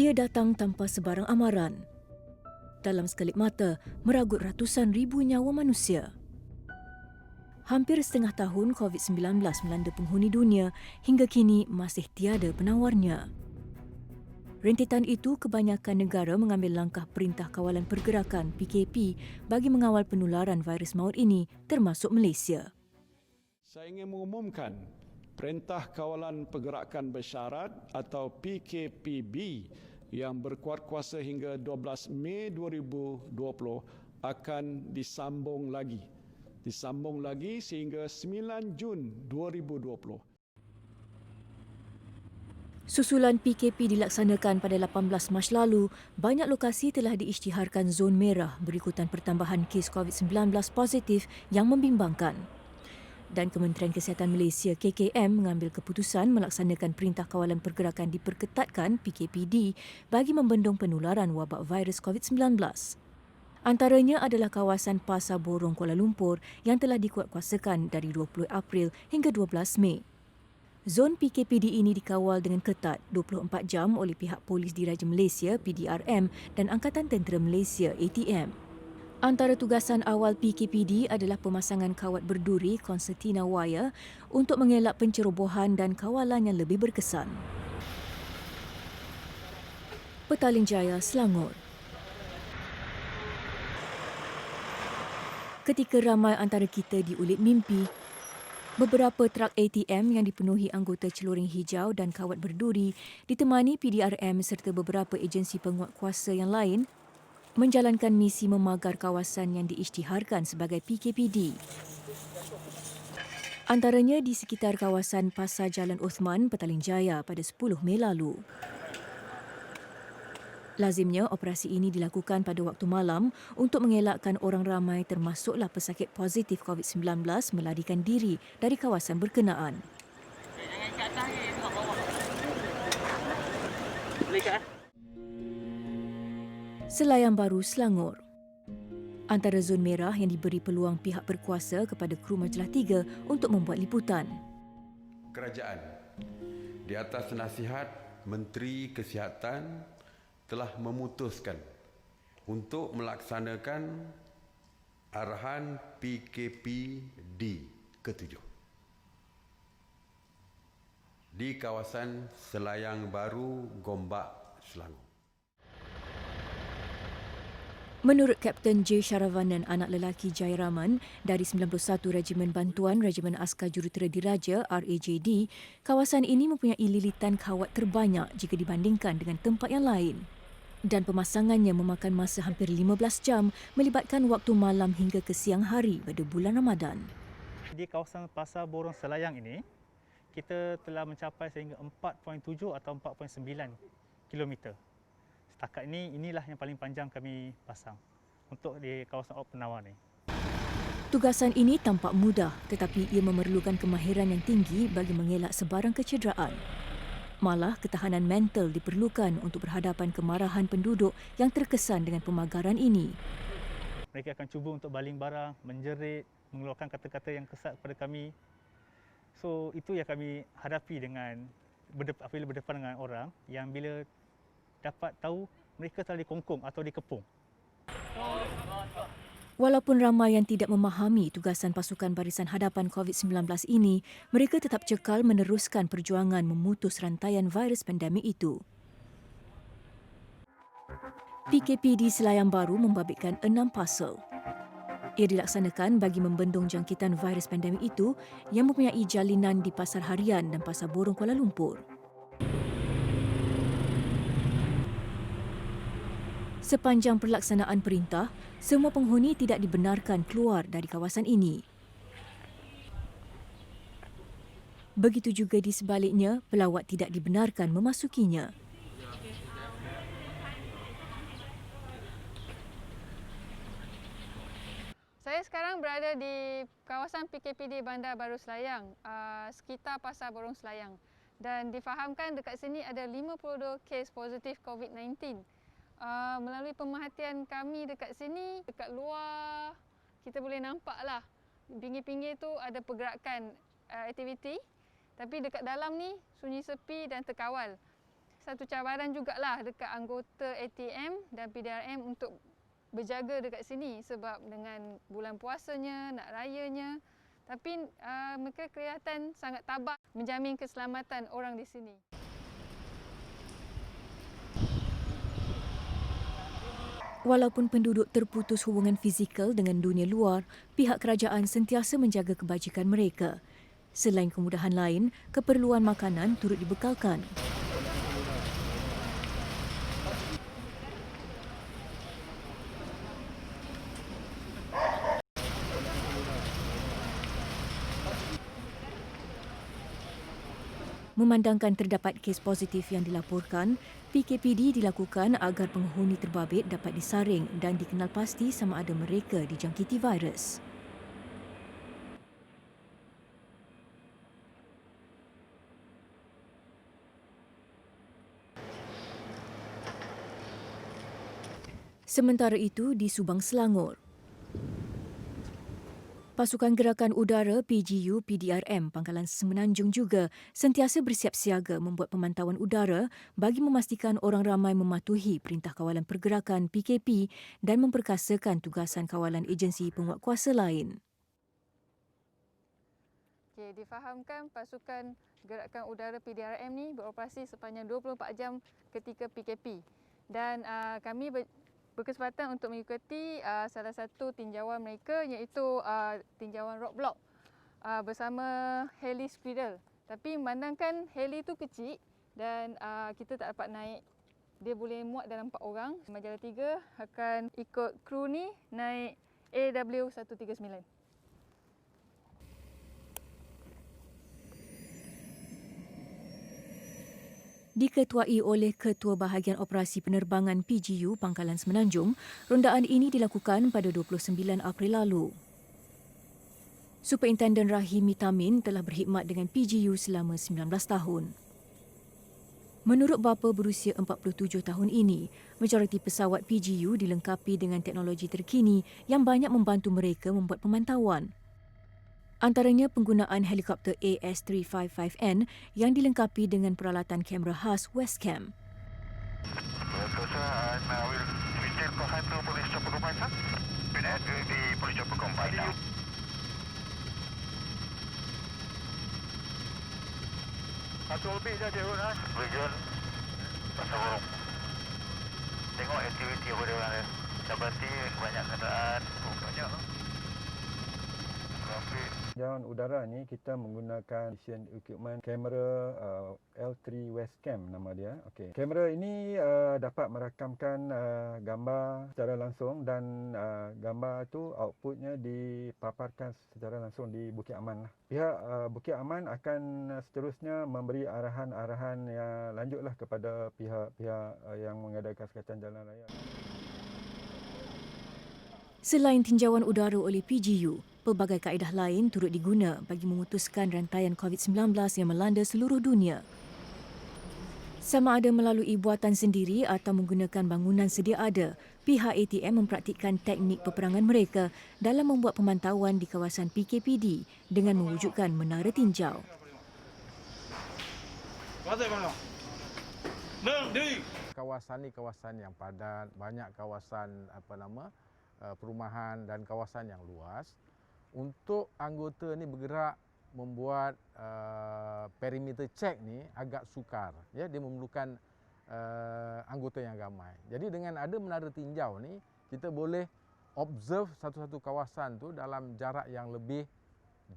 Ia datang tanpa sebarang amaran. Dalam sekelip mata, meragut ratusan ribu nyawa manusia. Hampir setengah tahun COVID-19 melanda penghuni dunia, hingga kini masih tiada penawarnya. Rentetan itu, kebanyakan negara mengambil langkah Perintah Kawalan Pergerakan PKP bagi mengawal penularan virus maut ini, termasuk Malaysia. Saya ingin mengumumkan Perintah Kawalan Pergerakan Bersyarat atau PKPB yang berkuat kuasa hingga 12 Mei 2020 akan disambung lagi sehingga 9 Jun 2020. Susulan PKP dilaksanakan pada 18 Mac lalu, banyak lokasi telah diisytiharkan zon merah berikutan pertambahan kes COVID-19 positif yang membimbangkan. Dan Kementerian Kesihatan Malaysia KKM mengambil keputusan melaksanakan Perintah Kawalan Pergerakan diperketatkan PKPD bagi membendung penularan wabak virus COVID-19. Antaranya adalah kawasan Pasar Borong Kuala Lumpur yang telah dikuatkuasakan dari 20 April hingga 12 Mei. Zon PKPD ini dikawal dengan ketat 24 jam oleh pihak Polis Diraja Malaysia PDRM dan Angkatan Tentera Malaysia ATM. Antara tugasan awal PKPD adalah pemasangan kawat berduri konsertina wire untuk mengelak pencerobohan dan kawalan yang lebih berkesan. Petaling Jaya, Selangor. Ketika ramai antara kita diulit mimpi, beberapa trak ATM yang dipenuhi anggota celuring hijau dan kawat berduri ditemani PDRM serta beberapa agensi penguatkuasa yang lain menjalankan misi memagar kawasan yang diisytiharkan sebagai PKPD. Antaranya di sekitar kawasan Pasar Jalan Osman, Petaling Jaya pada 10 Mei lalu. Lazimnya, operasi ini dilakukan pada waktu malam untuk mengelakkan orang ramai termasuklah pesakit positif COVID-19 melarikan diri dari kawasan berkenaan. Selayang Baru, Selangor. Antara zon merah yang diberi peluang pihak berkuasa kepada kru Majalah 3 untuk membuat liputan. Kerajaan di atas nasihat Menteri Kesihatan telah memutuskan untuk melaksanakan arahan PKPD ke-7 di kawasan Selayang Baru, Gombak, Selangor. Menurut Kapten J. Sharavanan, anak lelaki Jairaman dari 91 Regimen Bantuan Regimen Askar Jurutera Diraja RAJD, kawasan ini mempunyai lilitan kawat terbanyak jika dibandingkan dengan tempat yang lain. Dan pemasangannya memakan masa hampir 15 jam melibatkan waktu malam hingga ke siang hari pada bulan Ramadan. Di kawasan Pasar Borong Selayang ini, kita telah mencapai sehingga 4.7 atau 4.9 kilometer. Setakat ini, inilah yang paling panjang kami pasang untuk di kawasan Op Penawar ini. Tugasan ini tampak mudah tetapi ia memerlukan kemahiran yang tinggi bagi mengelak sebarang kecederaan. Malah ketahanan mental diperlukan untuk berhadapan kemarahan penduduk yang terkesan dengan pemagaran ini. Mereka akan cuba untuk baling barang, menjerit, mengeluarkan kata-kata yang kesat kepada kami. So, itu yang kami hadapi dengan apabila berdepan dengan orang yang bila dapat tahu mereka telah dikongkong atau dikepung. Walaupun ramai yang tidak memahami tugasan pasukan barisan hadapan COVID-19 ini, mereka tetap cekal meneruskan perjuangan memutus rantaian virus pandemik itu. PKPD Selayang Baru membabitkan 6 pasal. Ia dilaksanakan bagi membendung jangkitan virus pandemik itu yang mempunyai jalinan di Pasar Harian dan Pasar Borong Kuala Lumpur. Sepanjang pelaksanaan perintah, semua penghuni tidak dibenarkan keluar dari kawasan ini. Begitu juga di sebaliknya, pelawat tidak dibenarkan memasukinya. Saya sekarang berada di kawasan PKPD Bandar Baru Selayang, sekitar Pasar Borong Selayang. Dan difahamkan dekat sini ada 52 kes positif COVID-19. Melalui pemerhatian kami dekat sini, dekat luar kita boleh nampak lah pinggir-pinggir tu ada pergerakan aktiviti, tapi dekat dalam ni sunyi sepi dan terkawal. satu cabaran jugalah dekat anggota ATM dan PDRM untuk berjaga dekat sini sebab dengan bulan puasanya, nak rayanya. Tapi mereka kelihatan sangat tabah menjamin keselamatan orang di sini. Walaupun penduduk terputus hubungan fizikal dengan dunia luar, pihak kerajaan sentiasa menjaga kebajikan mereka. Selain kemudahan lain, keperluan makanan turut dibekalkan. Memandangkan terdapat kes positif yang dilaporkan, PKPD dilakukan agar penghuni terbabit dapat disaring dan dikenal pasti sama ada mereka dijangkiti virus. Sementara itu, di Subang, Selangor, Pasukan Gerakan Udara PGU PDRM Pangkalan Semenanjung juga sentiasa bersiap siaga membuat pemantauan udara bagi memastikan orang ramai mematuhi Perintah Kawalan Pergerakan PKP dan memperkasakan tugasan kawalan agensi penguatkuasa lain. Difahamkan pasukan Gerakan Udara PDRM ni beroperasi sepanjang 24 jam ketika PKP. Dan kami berkesempatan untuk mengikuti salah satu tinjauan mereka iaitu tinjauan roadblock bersama heli Squirrel. Tapi memandangkan heli itu kecil dan kita tak dapat naik, dia boleh muat dalam 4 orang. Majalah 3 akan ikut kru ni naik AW139. Diketuai oleh Ketua Bahagian Operasi Penerbangan PGU Pangkalan Semenanjung, rondaan ini dilakukan pada 29 April lalu. Superintenden Rahim Mitamin telah berkhidmat dengan PGU selama 19 tahun. Menurut bapa berusia 47 tahun ini, majoriti pesawat PGU dilengkapi dengan teknologi terkini yang banyak membantu mereka membuat pemantauan. Antaranya penggunaan helikopter AS355N yang dilengkapi dengan peralatan kamera khas Westcam. Satu lebih dah dia Ron. Region Pasar Borong. Tengok aktiviti apa dia orang dia. Sabati banyak kenderaan. Banyak. Tinjauan udara ni kita menggunakan mission equipment kamera L3 Westcam nama dia. Okey. Kamera ini dapat merakamkan gambar secara langsung dan gambar tu outputnya dipaparkan secara langsung di Bukit Aman lah. Pihak Bukit Aman akan seterusnya memberi arahan-arahan yang lanjutlah kepada pihak-pihak yang mengadakan sekatan jalan raya. Selain tinjauan udara oleh PGU, pelbagai kaedah lain turut diguna bagi memutuskan rantaian COVID-19 yang melanda seluruh dunia. Sama ada melalui buatan sendiri atau menggunakan bangunan sedia ada, pihak ATM mempraktikkan teknik peperangan mereka dalam membuat pemantauan di kawasan PKPD dengan mewujudkan menara tinjau. Kawasan ni kawasan yang padat, banyak kawasan perumahan dan kawasan yang luas. Untuk anggota ni bergerak membuat perimeter check ni agak sukar. Ya, dia memerlukan anggota yang ramai. Jadi dengan ada menara tinjau ni, kita boleh observe satu-satu kawasan tu dalam jarak yang lebih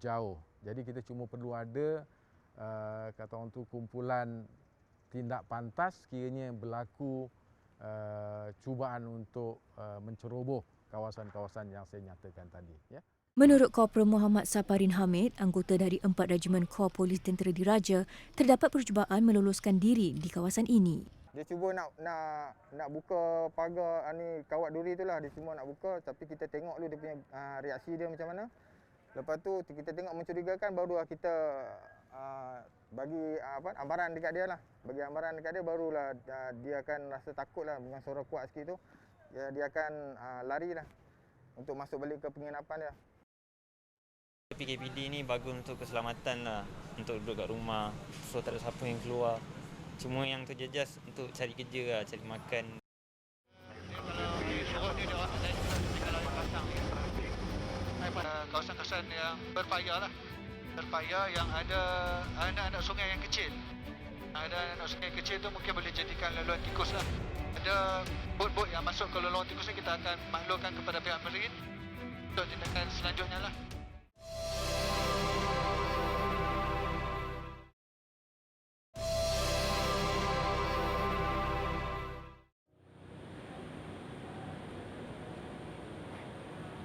jauh. Jadi kita cuma perlu ada kata orang tu kumpulan tindak pantas sekiranya berlaku cubaan untuk menceroboh kawasan-kawasan yang saya nyatakan tadi. Ya. Menurut Korporal Muhammad Saparin Hamid, anggota dari 4 Regimen Kor Polis Tentera Diraja, terdapat percubaan meloloskan diri di kawasan ini. Dia cuba nak buka pagar ni kawat duri itulah, dia cuma nak buka, tapi kita tengok dulu dia punya reaksi dia macam mana. Lepas tu kita tengok mencurigakan, barulah kita bagi ambaran dekat dia lah. Bagi ambaran dekat dia, barulah dia akan rasa takut lah dengan suara kuat sikit tu. Dia akan lari lah untuk masuk balik ke penginapan dia. PKPD ni bagus untuk keselamatan lah, untuk duduk kat rumah, so tak ada siapa yang keluar. Cuma yang terjejas untuk cari kerja lah, cari makan. Kawasan-kawasan yang berpayah lah. Berpayah yang ada anak-anak sungai yang kecil. Ada anak-anak sungai yang kecil tu mungkin boleh jadikan laluan tikus lah. Ada bot-bot yang masuk ke laluan tikus ni kita akan maklumkan kepada pihak Marine untuk tindakan selanjutnya lah.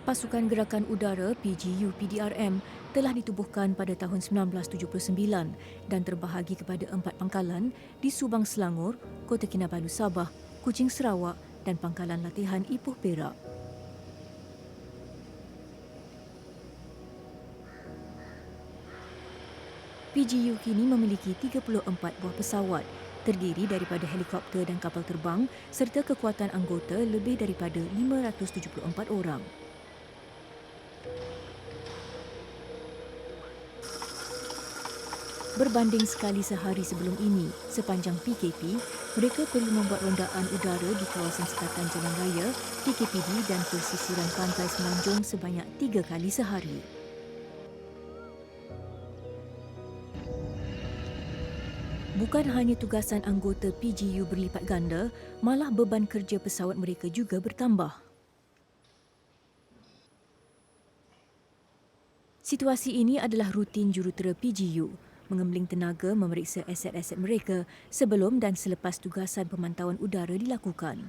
Pasukan Gerakan Udara PGU PDRM telah ditubuhkan pada tahun 1979 dan terbahagi kepada 4 pangkalan di Subang Selangor, Kota Kinabalu Sabah, Kuching Sarawak dan Pangkalan Latihan Ipoh Perak. PGU kini memiliki 34 buah pesawat terdiri daripada helikopter dan kapal terbang serta kekuatan anggota lebih daripada 574 orang. Berbanding sekali sehari sebelum ini, sepanjang PKP, mereka perlu membuat rondaan udara di kawasan sekatan jalan raya, PKPD dan pesisiran pantai Semenanjung sebanyak 3 kali sehari. Bukan hanya tugasan anggota PGU berlipat ganda, malah beban kerja pesawat mereka juga bertambah. Situasi ini adalah rutin jurutera PGU, mengemling tenaga memeriksa aset-aset mereka sebelum dan selepas tugasan pemantauan udara dilakukan.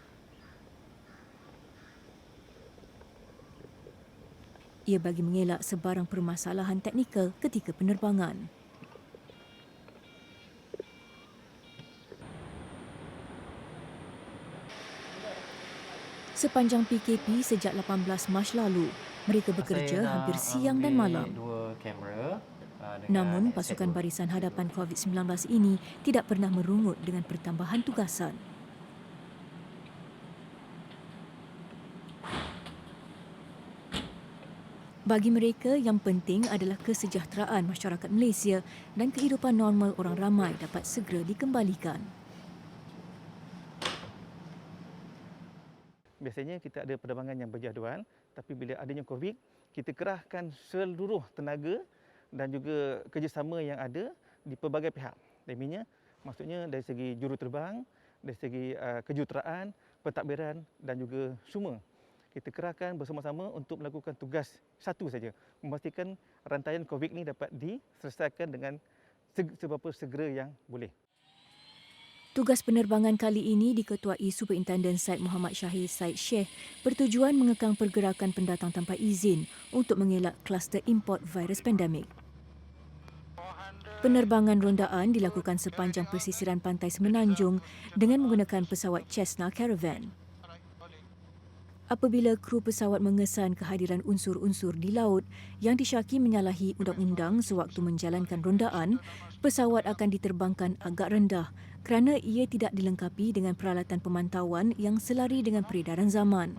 Ia bagi mengelak sebarang permasalahan teknikal ketika penerbangan. Sepanjang PKP sejak 18 Mac lalu, mereka bekerja hampir siang dan malam. Namun, pasukan barisan hadapan COVID-19 ini tidak pernah merungut dengan pertambahan tugasan. Bagi mereka, yang penting adalah kesejahteraan masyarakat Malaysia dan kehidupan normal orang ramai dapat segera dikembalikan. Biasanya kita ada penerbangan yang berjadual, tapi bila adanya COVID, kita kerahkan seluruh tenaga dan juga kerjasama yang ada di pelbagai pihak. Maksudnya dari segi juruterbang, dari segi kejuruteraan, pentadbiran dan juga semua. Kita kerahkan bersama-sama untuk melakukan tugas satu saja, memastikan rantaian COVID ini dapat diselesaikan dengan seberapa segera yang boleh. Tugas penerbangan kali ini diketuai Superintendent Said Muhammad Syahir Said Sheikh bertujuan mengekang pergerakan pendatang tanpa izin untuk mengelak kluster import virus pandemik. Penerbangan rondaan dilakukan sepanjang pesisiran pantai Semenanjung dengan menggunakan pesawat Cessna Caravan. Apabila kru pesawat mengesan kehadiran unsur-unsur di laut yang disyaki menyalahi undang-undang sewaktu menjalankan rondaan, pesawat akan diterbangkan agak rendah kerana ia tidak dilengkapi dengan peralatan pemantauan yang selari dengan peredaran zaman.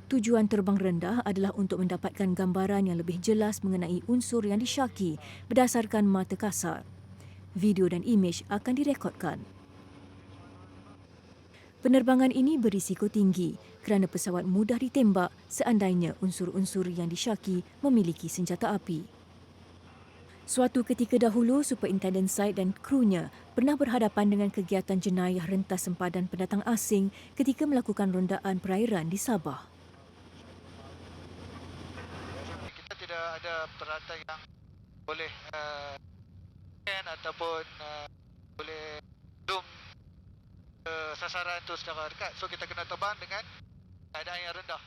Tujuan terbang rendah adalah untuk mendapatkan gambaran yang lebih jelas mengenai unsur yang disyaki berdasarkan mata kasar. Video dan imej akan direkodkan. Penerbangan ini berisiko tinggi kerana pesawat mudah ditembak seandainya unsur-unsur yang disyaki memiliki senjata api. Suatu ketika dahulu, Superintendent Said dan krunya pernah berhadapan dengan kegiatan jenayah rentas sempadan pendatang asing ketika melakukan rondaan perairan di Sabah. Kita tidak ada peralatan yang boleh ataupun boleh zoom sasaran itu secara dekat. So kita kena terbang dengan keadaan yang rendah.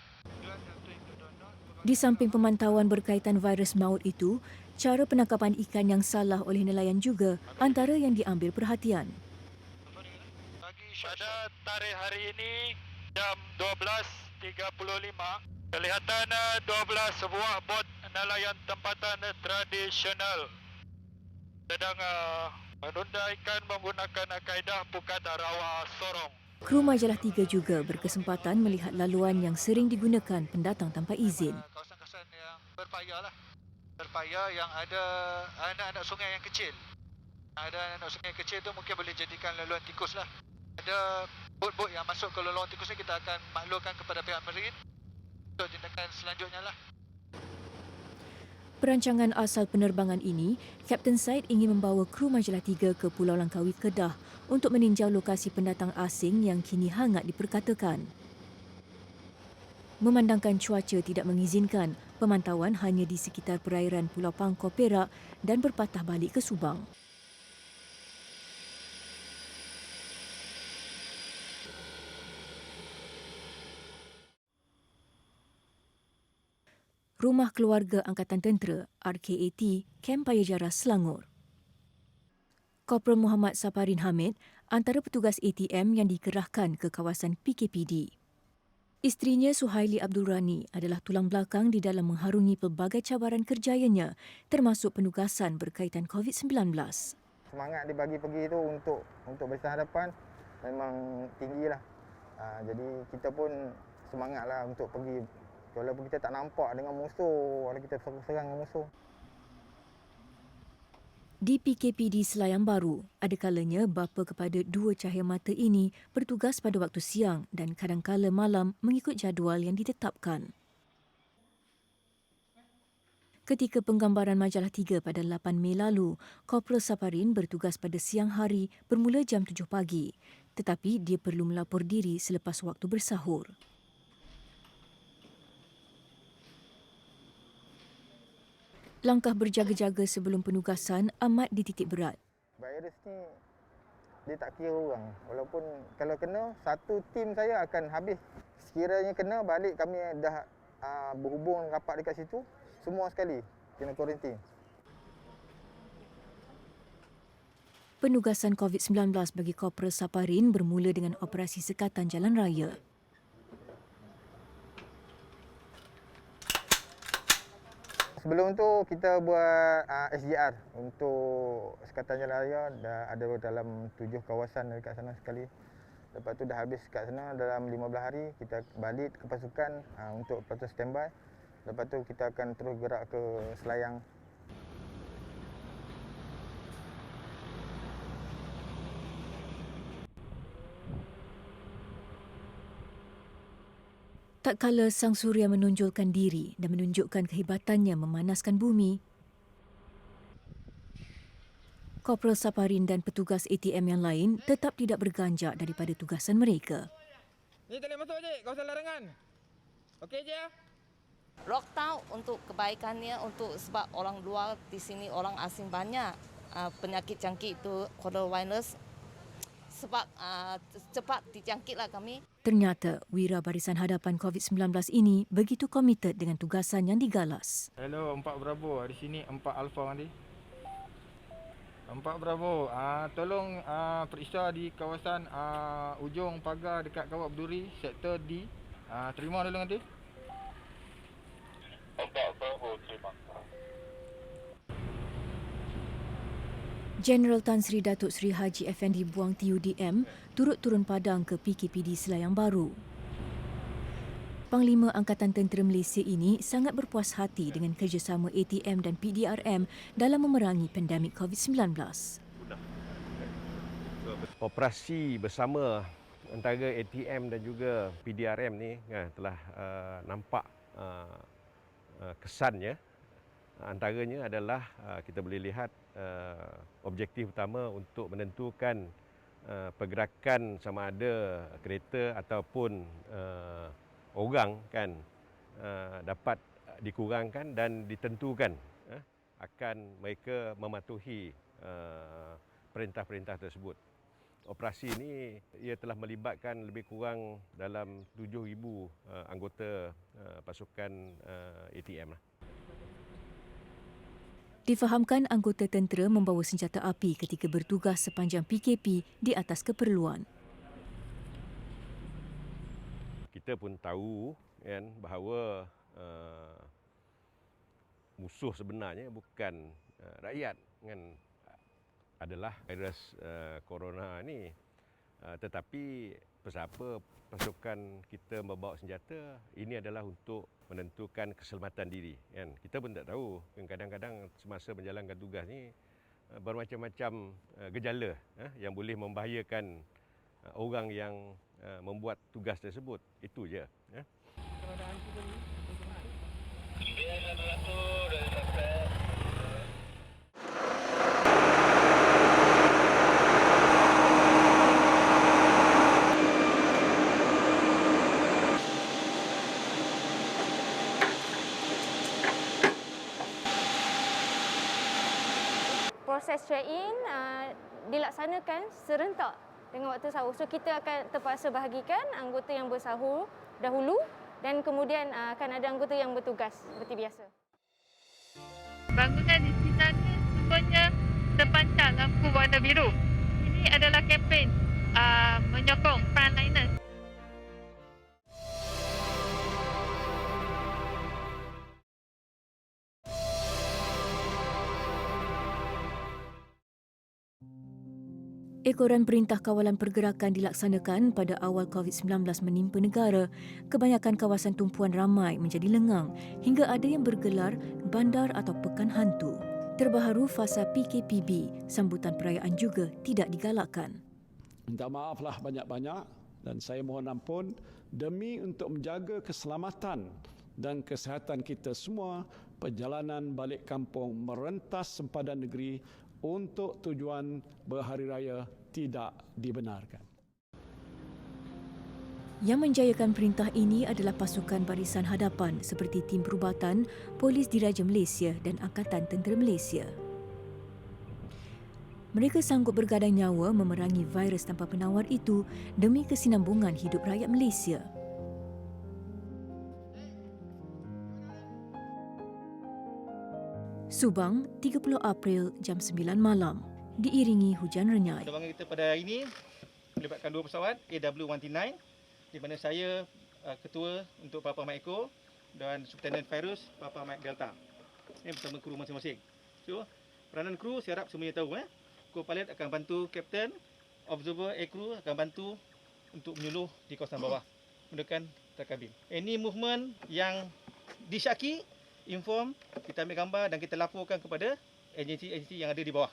Di samping pemantauan berkaitan virus maut itu, cara penangkapan ikan yang salah oleh nelayan juga antara yang diambil perhatian. Pada tarikh hari ini jam 12.35 kelihatan 12 buah bot nelayan tempatan tradisional sedang menunda ikan menggunakan kaedah pukat rawa sorong. Kru Majalah 3 juga berkesempatan melihat laluan yang sering digunakan pendatang tanpa izin. Kawasan-kawasan yang berpayah lah. Berpayah yang ada anak-anak sungai yang kecil. Ada anak sungai kecil tu mungkin boleh jadikan laluan tikus lah. Ada bot-bot yang masuk ke laluan tikus ni kita akan maklurkan kepada pihak Marine untuk tindakan selanjutnya lah. Perancangan asal penerbangan ini, Kapten Said ingin membawa kru Majalah 3 ke Pulau Langkawi, Kedah untuk meninjau lokasi pendatang asing yang kini hangat diperkatakan. Memandangkan cuaca tidak mengizinkan, pemantauan hanya di sekitar perairan Pulau Pangkor, Perak dan berpatah balik ke Subang. Rumah Keluarga Angkatan Tentera RKAT, Kem Payajara, Selangor. Korporal Muhammad Saparin Hamid antara petugas ATM yang dikerahkan ke kawasan PKPD. Isterinya Suhaili Abdul Rani adalah tulang belakang di dalam mengharungi pelbagai cabaran kerjayanya termasuk penugasan berkaitan COVID-19. Semangat dibagi pergi tu untuk besar hadapan memang tinggilah. Jadi kita pun semangatlah untuk pergi. Walaupun kita tak nampak dengan musuh, walaupun kita serang dengan musuh. Di PKPD Selayang Baru, ada kalanya bapa kepada dua cahaya mata ini bertugas pada waktu siang dan kadangkala malam mengikut jadual yang ditetapkan. Ketika penggambaran Majalah 3 pada 8 Mei lalu, Korporal Saparin bertugas pada siang hari bermula jam 7 pagi, tetapi dia perlu melapor diri selepas waktu bersahur. Langkah berjaga-jaga sebelum penugasan amat dititik berat. Virus ni dia tak kira orang. Walaupun kalau kena, satu tim saya akan habis. Sekiranya kena, balik kami dah berhubung rapat dekat situ, semua sekali kena kuarantin. Penugasan COVID-19 bagi Korporal Saparin bermula dengan operasi sekatan jalan raya. Sebelum tu kita buat SGR untuk sekatan jalan raya, dah ada dalam 7 kawasan dekat sana sekali. Lepas tu dah habis kat sana dalam 15 hari, kita balik ke pasukan untuk lepas tu standby. Lepas tu kita akan terus gerak ke Selayang. Tak kala Sang Suria menonjolkan diri dan menunjukkan kehebatannya memanaskan bumi, Korporal Saparin dan petugas ATM yang lain tetap tidak berganjak daripada tugasan mereka. Ni tak boleh masuk je, kawasan larangan. Okey je ya? Lockdown untuk kebaikannya, untuk sebab orang luar di sini, orang asing banyak. Penyakit jangkit itu, coronavirus, sebab cepat dijangkitlah kami. Ternyata Wira Barisan Hadapan COVID-19 ini begitu komited dengan tugasan yang digalas. Hello, 4 Bravo. Di sini 4 Alpha nanti. 4 Bravo. Tolong periksa di kawasan ujung pagar dekat Kawat Berduri, sektor D. Terima dulu nanti. 4 Bravo, terima. Jeneral Tan Sri Datuk Sri Haji Effendi Buang TUDM turut turun padang ke PKPD Selayang Baru. Panglima Angkatan Tentera Malaysia ini sangat berpuas hati dengan kerjasama ATM dan PDRM dalam memerangi pandemik COVID-19. Operasi bersama antara ATM dan juga PDRM ni telah nampak kesannya. Antaranya adalah kita boleh lihat objektif utama untuk menentukan pergerakan sama ada kereta ataupun orang kan dapat dikurangkan dan ditentukan akan mereka mematuhi perintah-perintah tersebut. Operasi ini ia telah melibatkan lebih kurang dalam 7,000 anggota pasukan ATM. Difahamkan anggota tentera membawa senjata api ketika bertugas sepanjang PKP di atas keperluan. Kita pun tahu kan bahawa musuh sebenarnya bukan rakyat kan, adalah virus corona ni, tetapi siapa pasukan kita membawa senjata ini adalah untuk menentukan keselamatan diri kan. Kita pun tak tahu, kadang-kadang semasa menjalankan tugas ni bermacam-macam gejala yang boleh membahayakan orang yang membuat tugas tersebut. Itu je. Proses check-in dilaksanakan serentak dengan waktu sahur. So kita akan terpaksa bahagikan anggota yang bersahur dahulu dan kemudian akan ada anggota yang bertugas seperti biasa. Bangunan di sekitarnya semuanya terpancar lampu warna biru. Ini adalah kempen menyokong frontliners. Ekoran Perintah Kawalan Pergerakan dilaksanakan pada awal COVID-19 menimpa negara. Kebanyakan kawasan tumpuan ramai menjadi lengang hingga ada yang bergelar bandar atau pekan hantu. Terbaharu fasa PKPB, sambutan perayaan juga tidak digalakkan. Minta maaflah banyak-banyak dan saya mohon ampun demi untuk menjaga keselamatan dan kesihatan kita semua, perjalanan balik kampung merentas sempadan negeri untuk tujuan berhari raya tidak dibenarkan. Yang menjayakan perintah ini adalah pasukan barisan hadapan seperti tim perubatan, Polis Diraja Malaysia dan Angkatan Tentera Malaysia. Mereka sanggup bergadang nyawa memerangi virus tanpa penawar itu demi kesinambungan hidup rakyat Malaysia. Subang, 30 April jam 9 malam. Diiringi hujan renyai. Penerbangan kita pada hari ini melibatkan 2 pesawat AW139 di mana saya ketua untuk Papa Mike Echo dan Superintendent Fairuz Papa Mike Delta. Ini bersama kru masing-masing. So, peranan kru saya harap semuanya tahu. Co-pilot akan bantu kapten, observer aircrew akan bantu untuk menyuluh di kawasan bawah menggunakan terkabin. Any movement yang disyaki, inform, kita ambil gambar dan kita laporkan kepada agensi-agensi yang ada di bawah.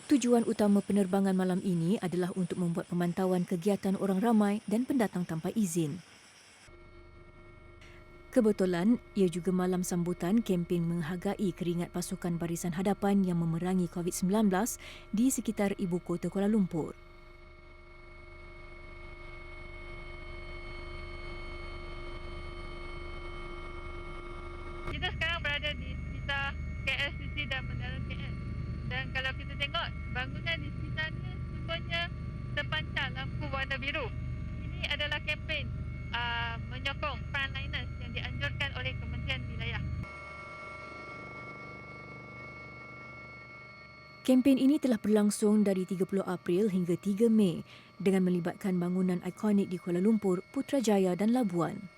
Tujuan utama penerbangan malam ini adalah untuk membuat pemantauan kegiatan orang ramai dan pendatang tanpa izin. Kebetulan, ia juga malam sambutan kempen menghargai keringat pasukan barisan hadapan yang memerangi COVID-19 di sekitar ibu kota Kuala Lumpur. Kita sekarang berada di sekitar KLCC dan Menara KL. Dan kalau kita tengok, bangunan di sekitarnya semuanya terpancar lampu warna biru. Ini adalah kempen menyokong frontliners yang dianjurkan oleh Kementerian Wilayah. Kempen ini telah berlangsung dari 30 April hingga 3 Mei dengan melibatkan bangunan ikonik di Kuala Lumpur, Putrajaya dan Labuan.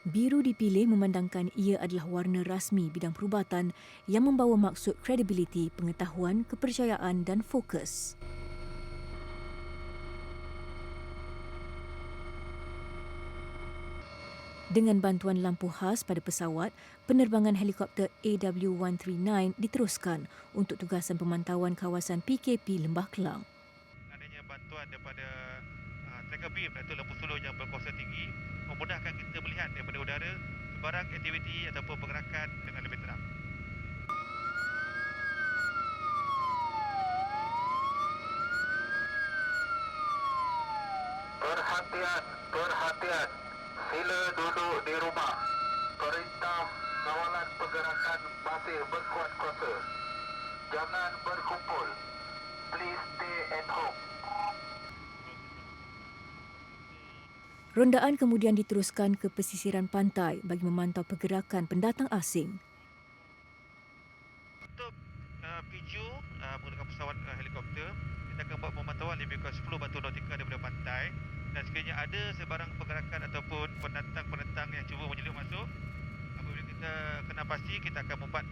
Biru dipilih memandangkan ia adalah warna rasmi bidang perubatan yang membawa maksud kredibiliti, pengetahuan, kepercayaan dan fokus. Dengan bantuan lampu khas pada pesawat, penerbangan helikopter AW139 diteruskan untuk tugasan pemantauan kawasan PKP Lembah Kelang. Adanya bantuan daripada tracker beam iaitu lampu sulur yang berkuasa tinggi memudahkan kita melihat daripada udara sebarang aktiviti ataupun pergerakan dengan lebih terang. Perhatian. Sila duduk di rumah. Perintah kawalan pergerakan masih berkuat kuasa. Jangan berkumpul. Please stay at home. Rondaan kemudian diteruskan ke pesisiran pantai bagi memantau pergerakan pendatang asing. Untuk PIJU menggunakan pesawat helikopter, kita akan buat pemantauan lebih kurang 10 batu nautika daripada pantai. Dan sekiranya ada sebarang pergerakan ataupun pendatang-pendatang yang cuba menyelup masuk, apabila kita kena pasti, kita akan membuat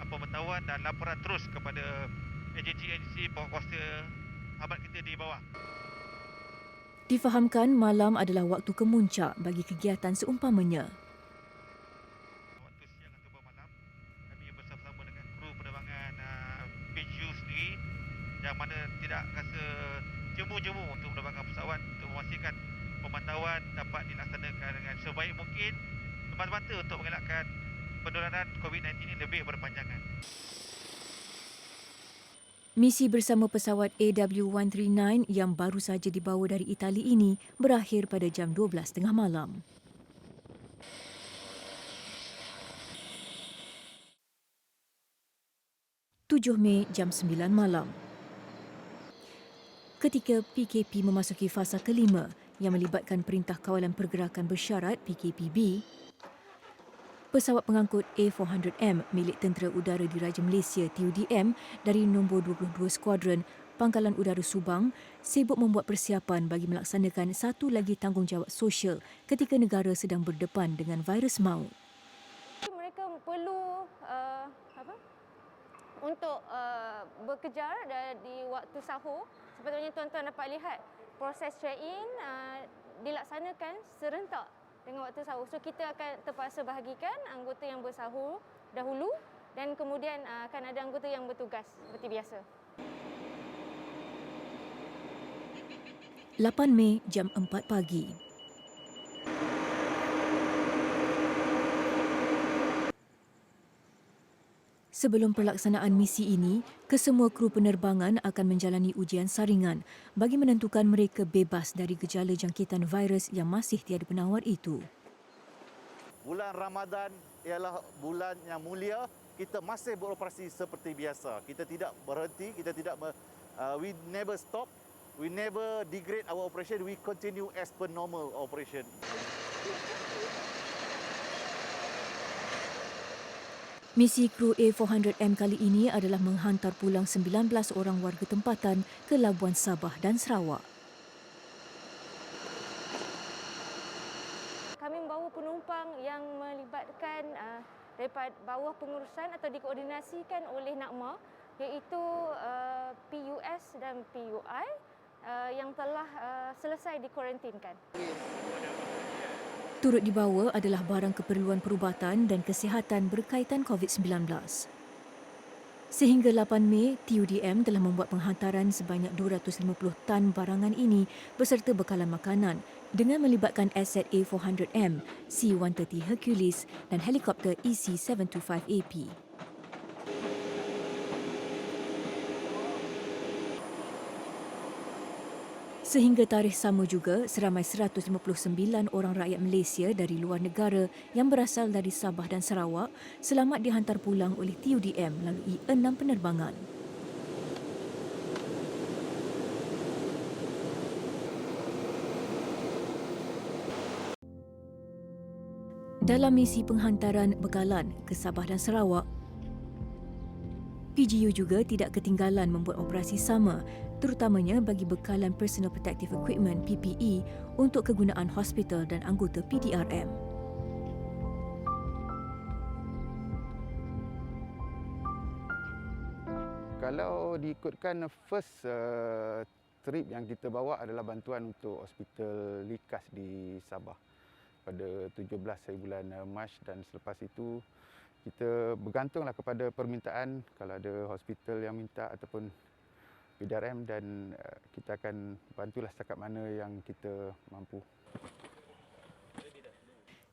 pemantauan dan laporan terus kepada agensi-agensi berkuasa sahabat kita di bawah. Difahamkan malam adalah waktu kemuncak bagi kegiatan seumpamanya. Waktu siang ataupun malam, kami bersama-sama dengan kru penerbangan PGU sendiri yang mana tidak rasa jemu-jemu untuk menerbangkan pesawat untuk memastikan pemantauan dapat dilaksanakan dengan sebaik mungkin semata-mata untuk mengelakkan penularan COVID-19 ini lebih berpanjangan. Misi bersama pesawat AW139 yang baru saja dibawa dari Itali ini berakhir pada jam 12.30 malam. Mei jam 9 malam. Ketika PKP memasuki fasa kelima yang melibatkan Perintah Kawalan Pergerakan Bersyarat PKPB, pesawat pengangkut A400M milik Tentera Udara Diraja Malaysia TUDM dari nombor 22 Skuadron Pangkalan Udara Subang sibuk membuat persiapan bagi melaksanakan satu lagi tanggungjawab sosial ketika negara sedang berdepan dengan virus maut. Mereka perlu untuk bekerja di waktu sahur. Sepatutnya tuan-tuan dapat lihat proses check-in dilaksanakan serentak dengan waktu sahur. So kita akan terpaksa bahagikan anggota yang bersahur dahulu dan kemudian akan ada anggota yang bertugas seperti biasa. 8 Mei jam 4 pagi. Sebelum pelaksanaan misi ini, kesemua kru penerbangan akan menjalani ujian saringan bagi menentukan mereka bebas dari gejala jangkitan virus yang masih tiada penawar itu. Bulan Ramadan ialah bulan yang mulia. Kita masih beroperasi seperti biasa. Kita tidak berhenti, we never stop, we never degrade our operation, we continue as per normal operation. Misi kru A400M kali ini adalah menghantar pulang 19 orang warga tempatan ke Labuan Sabah dan Sarawak. Kami membawa penumpang yang melibatkan daripada bawah pengurusan atau dikoordinasikan oleh NAKMA iaitu PUS dan PUI yang telah selesai dikuarantinkan. Turut dibawa adalah barang keperluan perubatan dan kesihatan berkaitan COVID-19. Sehingga 8 Mei, TUDM telah membuat penghantaran sebanyak 250 tan barangan ini beserta bekalan makanan dengan melibatkan aset A400M, C-130 Hercules dan helikopter EC-725AP. Sehingga tarikh sama juga, seramai 159 orang rakyat Malaysia dari luar negara yang berasal dari Sabah dan Sarawak selamat dihantar pulang oleh TUDM melalui 6 penerbangan. Dalam misi penghantaran bekalan ke Sabah dan Sarawak, PGU juga tidak ketinggalan membuat operasi sama terutamanya bagi bekalan Personal Protective Equipment PPE untuk kegunaan hospital dan anggota PDRM. Kalau diikutkan first trip yang kita bawa adalah bantuan untuk hospital Likas di Sabah pada 17 hari bulan Mac dan selepas itu kita bergantunglah kepada permintaan kalau ada hospital yang minta ataupun PDRM dan kita akan bantulah setakat mana yang kita mampu.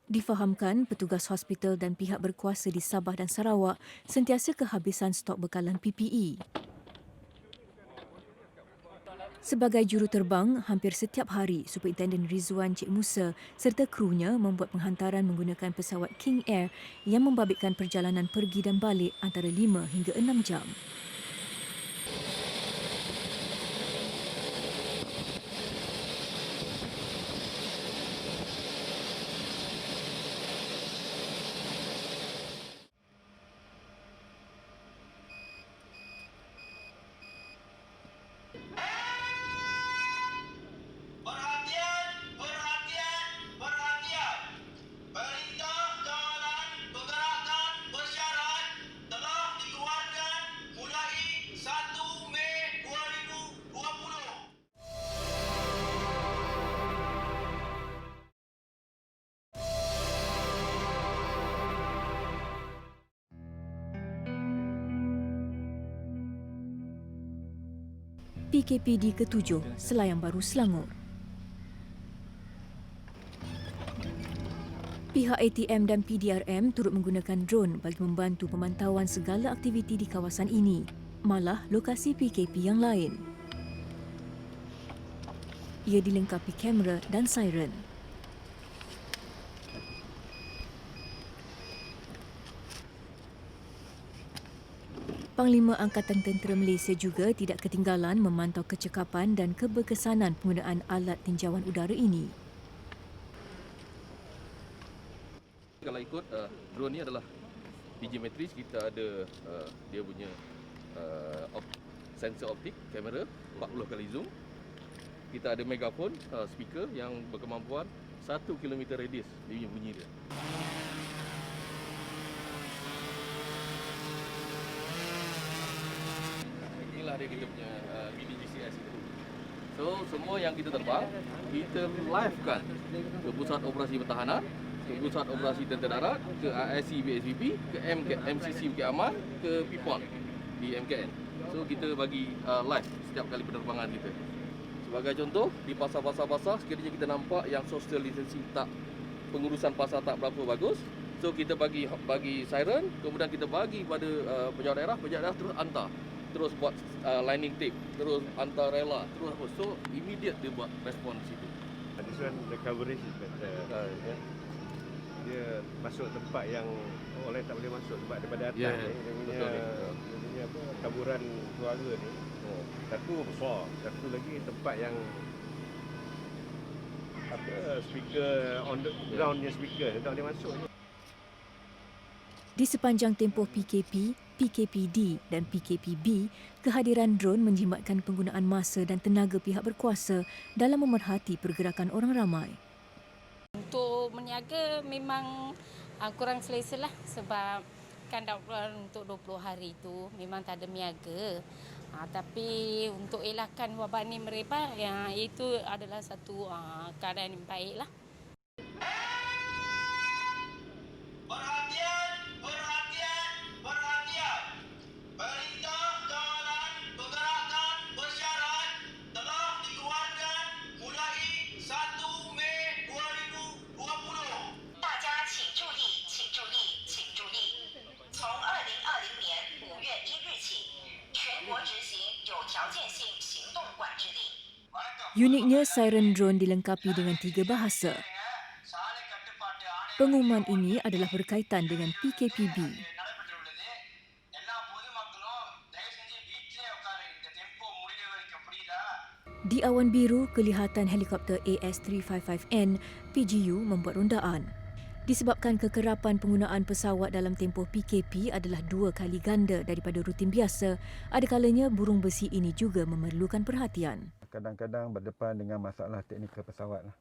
Difahamkan petugas hospital dan pihak berkuasa di Sabah dan Sarawak sentiasa kehabisan stok bekalan PPE. Sebagai juruterbang, hampir setiap hari Superintendent Rizwan Cik Musa serta krunya membuat penghantaran menggunakan pesawat King Air yang membabitkan perjalanan pergi dan balik antara 5 hingga 6 jam. PKPD ke-7 Selayang Baru Selangor. Pihak ATM dan PDRM turut menggunakan drone bagi membantu pemantauan segala aktiviti di kawasan ini, malah lokasi PKP yang lain. Ia dilengkapi kamera dan siren. Panglima Angkatan Tentera Malaysia juga tidak ketinggalan memantau kecekapan dan keberkesanan penggunaan alat tinjauan udara ini. Kalau ikut drone ni adalah PJ Matrix, kita ada dia punya sensor optik, kamera 40 kali zoom. Kita ada megafon, speaker yang berkemampuan 1 km radius dia punya bunyi dia. Inilah dia kita punya mini GCS itu. So semua yang kita terbang, kita livekan ke Pusat Operasi Pertahanan, ke Pusat Operasi Tentera Darat, ke ASC BSBP, ke MCC Bukit Aman, ke PIPON di MKN. So kita bagi live setiap kali penerbangan kita. Sebagai contoh, di pasar-pasar basah sekiranya kita nampak yang social distancing tak, pengurusan pasar tak berapa bagus, so kita bagi siren, kemudian kita bagi pada pejabat daerah terus hantar, terus buat lining tape, terus hantar rela, terus apa. So immediate dia buat respon situ. This one the coverage is better. Dia masuk tempat yang orang tak boleh masuk sebab daripada atas ni. Dia punya apa, taburan suara ni. Satu besar, satu lagi tempat yang apa, speaker on the ground punya speaker tak boleh masuk ni. Di sepanjang tempoh PKP, PKPD dan PKPB, kehadiran drone menjimatkan penggunaan masa dan tenaga pihak berkuasa dalam memerhati pergerakan orang ramai. Untuk meniaga memang kurang selesa lah sebab kan lockdown untuk 20 hari itu memang tak ada niaga. Tapi untuk elakkan wabak ni merebak, itu adalah satu keadaan yang baik lah. Uniknya, siren drone dilengkapi dengan 3 bahasa. Pengumuman ini adalah berkaitan dengan PKPB. Di awan biru, kelihatan helikopter AS355N PGU membuat rondaan. Disebabkan kekerapan penggunaan pesawat dalam tempoh PKP adalah 2 kali ganda daripada rutin biasa, ada kalanya burung besi ini juga memerlukan perhatian. Kadang-kadang berdepan dengan masalah teknikal pesawat lah.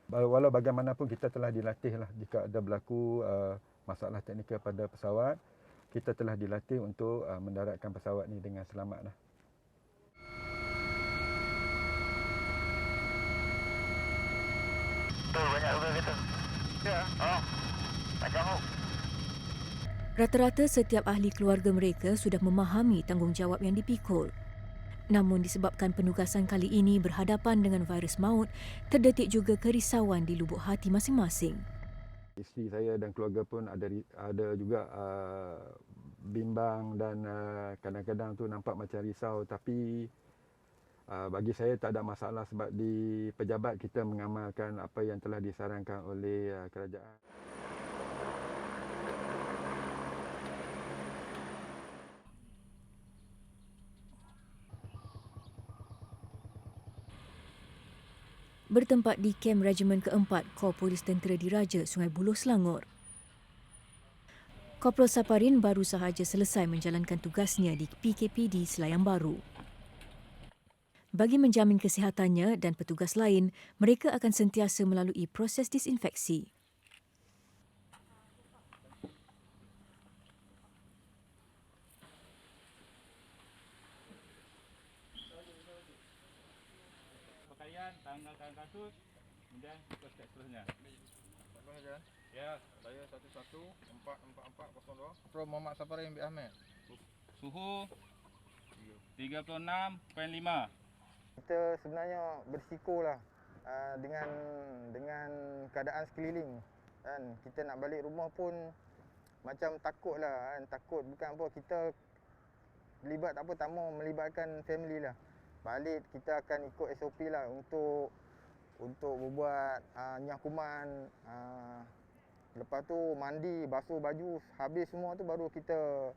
Walau bagaimanapun kita telah dilatih lah jika ada berlaku masalah teknikal pada pesawat, kita telah dilatih untuk mendaratkan pesawat ni dengan selamat lah. Banyak juga kita. Ya. Rata-rata setiap ahli keluarga mereka sudah memahami tanggungjawab yang dipikul. Namun disebabkan penugasan kali ini berhadapan dengan virus maut, terdetik juga kerisauan di lubuk hati masing-masing. Isteri saya dan keluarga pun ada juga bimbang dan kadang-kadang tu nampak macam risau, tapi bagi saya tak ada masalah sebab di pejabat kita mengamalkan apa yang telah disarankan oleh kerajaan. Bertempat di kem Regimen ke-4 Kor Polis Tentera Diraja Sungai Buloh, Selangor. Korporal Saparin baru sahaja selesai menjalankan tugasnya di PKPD Selayang Baru. Bagi menjamin kesihatannya dan petugas lain, mereka akan sentiasa melalui proses disinfeksi. Pakaian, tanggalkan kasus, kemudian kita step seterusnya. Ya, saya 114442. Pro Muhammad Saparin bin Ahmed. Suhu 36.5. Kita sebenarnya bersikolah dengan keadaan sekeliling kan. Kita nak balik rumah pun macam takutlah kan. Takut bukan apa, kita libat apa tamu melibatkan family lah. Balik kita akan ikut SOP lah untuk berbuat nyah kuman, lepas tu mandi, basuh baju, habis semua tu baru kita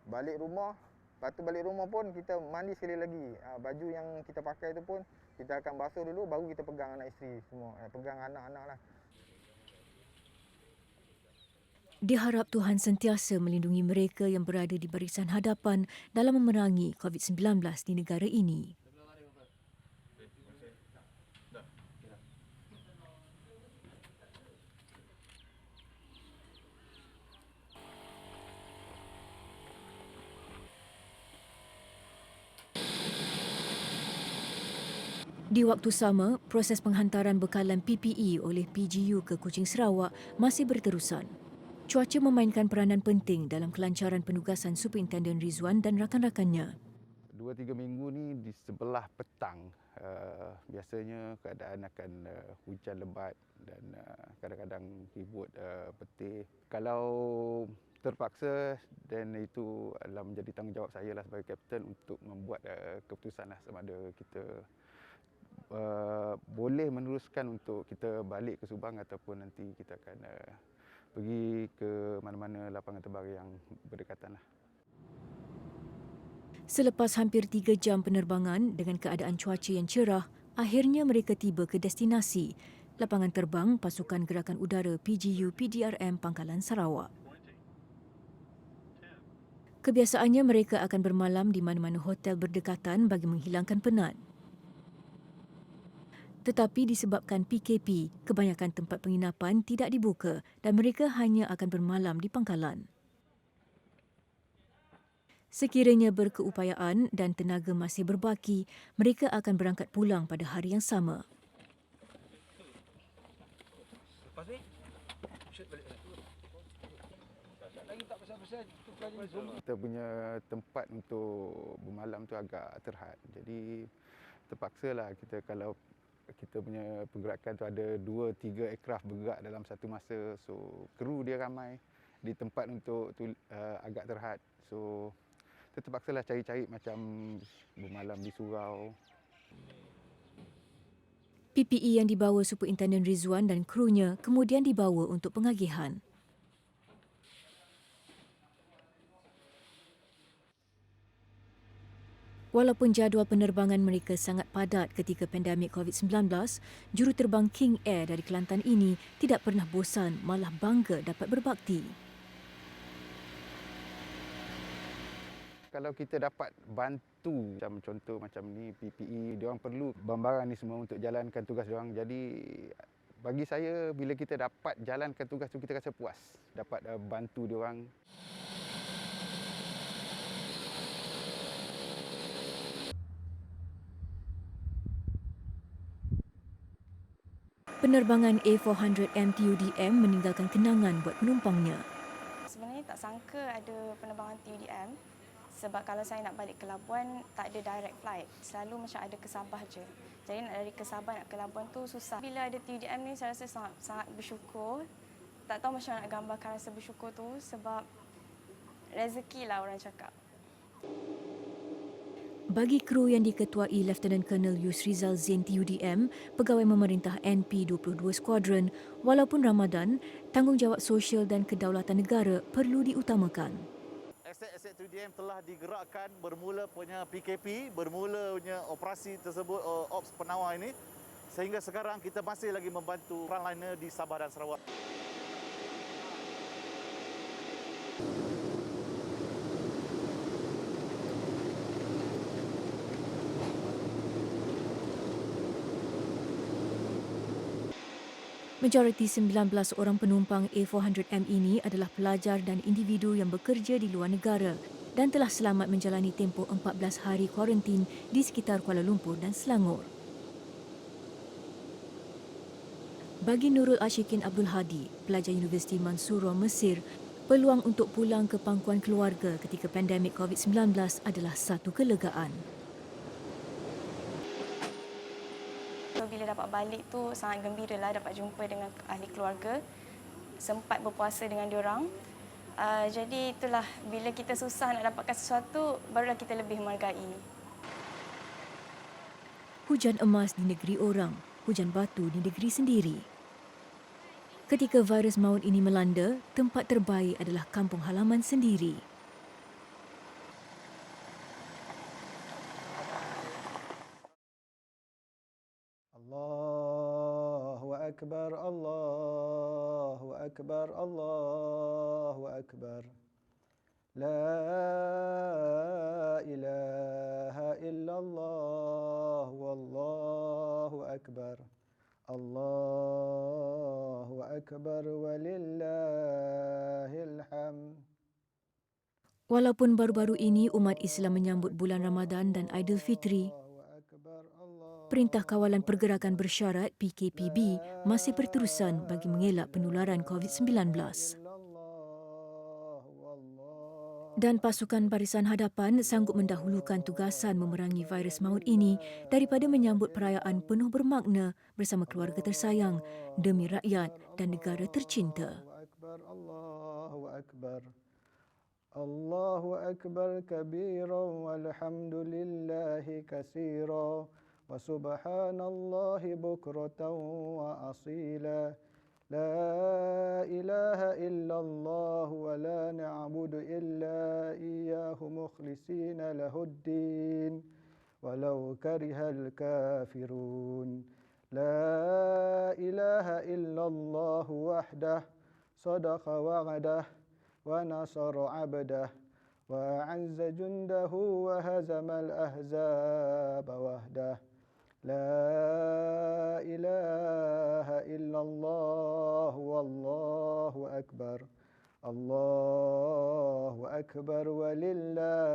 balik rumah. Lepas tu balik rumah pun kita mandi sekali lagi. Baju yang kita pakai tu pun kita akan basuh dulu, baru kita pegang anak isteri semua, pegang anak-anak lah. Diharap Tuhan sentiasa melindungi mereka yang berada di barisan hadapan dalam memerangi COVID-19 di negara ini. Di waktu sama, proses penghantaran bekalan PPE oleh PGU ke Kuching Sarawak masih berterusan. Cuaca memainkan peranan penting dalam kelancaran penugasan Superintendent Rizwan dan rakan-rakannya. 2-3 minggu ni di sebelah petang, biasanya keadaan akan hujan lebat dan kadang-kadang ribut petir. Kalau terpaksa, dan itu adalah menjadi tanggungjawab saya lah sebagai kapten untuk membuat keputusan lah sama ada kita boleh meneruskan untuk kita balik ke Subang ataupun nanti kita akan pergi ke mana-mana lapangan terbang yang berdekatan lah. Selepas hampir 3 jam penerbangan dengan keadaan cuaca yang cerah, akhirnya mereka tiba ke destinasi, lapangan terbang Pasukan Gerakan Udara PGU PDRM Pangkalan Sarawak. Kebiasaannya mereka akan bermalam di mana-mana hotel berdekatan bagi menghilangkan penat. Tetapi disebabkan PKP, kebanyakan tempat penginapan tidak dibuka dan mereka hanya akan bermalam di pangkalan. Sekiranya berkeupayaan dan tenaga masih berbaki, mereka akan berangkat pulang pada hari yang sama. Kita punya tempat untuk bermalam tu agak terhad. Jadi terpaksalah kita, kalau kita punya pergerakan tu ada 2-3 aircraft bergerak dalam satu masa, so kru dia ramai, di tempat untuk tu agak terhad, so kita terpaksalah cari-cari macam bermalam di surau. PPE yang dibawa Superintendent Rizwan dan krunya kemudian dibawa untuk pengagihan. Walaupun jadual penerbangan mereka sangat padat ketika pandemik COVID-19, juruterbang King Air dari Kelantan ini tidak pernah bosan, malah bangga dapat berbakti. Kalau kita dapat bantu, macam contoh macam ni PPE, diorang perlu barang-barang ni semua untuk jalankan tugas diorang. Jadi bagi saya, bila kita dapat jalankan tugas tu, kita rasa puas dapat bantu diorang. Penerbangan A400M TUDM meninggalkan kenangan buat penumpangnya. Sebenarnya tak sangka ada penerbangan TUDM sebab kalau saya nak balik ke Labuan tak ada direct flight. Selalu macam ada ke Sabah je. Jadi nak dari ke Sabah nak ke Labuan tu susah. Bila ada TUDM ni saya rasa sangat bersyukur. Tak tahu macam nak gambarkan rasa bersyukur tu sebab rezeki lah orang cakap. Bagi kru yang diketuai Lieutenant Colonel Yusrizal Zain TUDM, pegawai memerintah NP22 Squadron, walaupun Ramadan, tanggungjawab sosial dan kedaulatan negara perlu diutamakan. Aset-aset TUDM telah digerakkan bermula punya PKP, bermula punya operasi tersebut, Ops Penawar ini, sehingga sekarang kita masih lagi membantu frontliner di Sabah dan Sarawak. Majoriti 19 orang penumpang A400M ini adalah pelajar dan individu yang bekerja di luar negara dan telah selamat menjalani tempoh 14 hari kuarantin di sekitar Kuala Lumpur dan Selangor. Bagi Nurul Ashikin Abdul Hadi, pelajar Universiti Mansurah Mesir, peluang untuk pulang ke pangkuan keluarga ketika pandemik COVID-19 adalah satu kelegaan. bila dapat balik tu sangat gembira lah dapat jumpa dengan ahli keluarga, sempat berpuasa dengan diorang. Jadi itulah, bila kita susah nak dapatkan sesuatu, barulah kita lebih menghargai. Hujan emas di negeri orang, hujan batu di negeri sendiri. Ketika virus maut ini melanda, tempat terbaik adalah kampung halaman sendiri. Allahu Akbar, Allahu Akbar, Allahu Akbar. La ilaha illallah, wallahu akbar. Allahu Akbar walillahil hamd. Walaupun baru-baru ini umat Islam menyambut bulan Ramadan dan Aidilfitri, Perintah Kawalan Pergerakan Bersyarat PKPB masih berterusan bagi mengelak penularan COVID-19. Dan pasukan Barisan Hadapan sanggup mendahulukan tugasan memerangi virus maut ini daripada menyambut perayaan penuh bermakna bersama keluarga tersayang demi rakyat dan negara tercinta. Allahu Akbar. Allahu Akbar kabiran walhamdulillahi katsiran wa subhanallahi bukratan wa asila. La ilaha illallah wa la na'budu illa iyyahu mukhlisina lahuddin walau karihal kafirun. La ilaha illallah wahdah sadaqa wa'adah wa nasara 'abdah wa 'azza jundahu wa hazamal ahzaba wahdah. La ilaha illallah wallahu akbar. Allahu akbar walillahil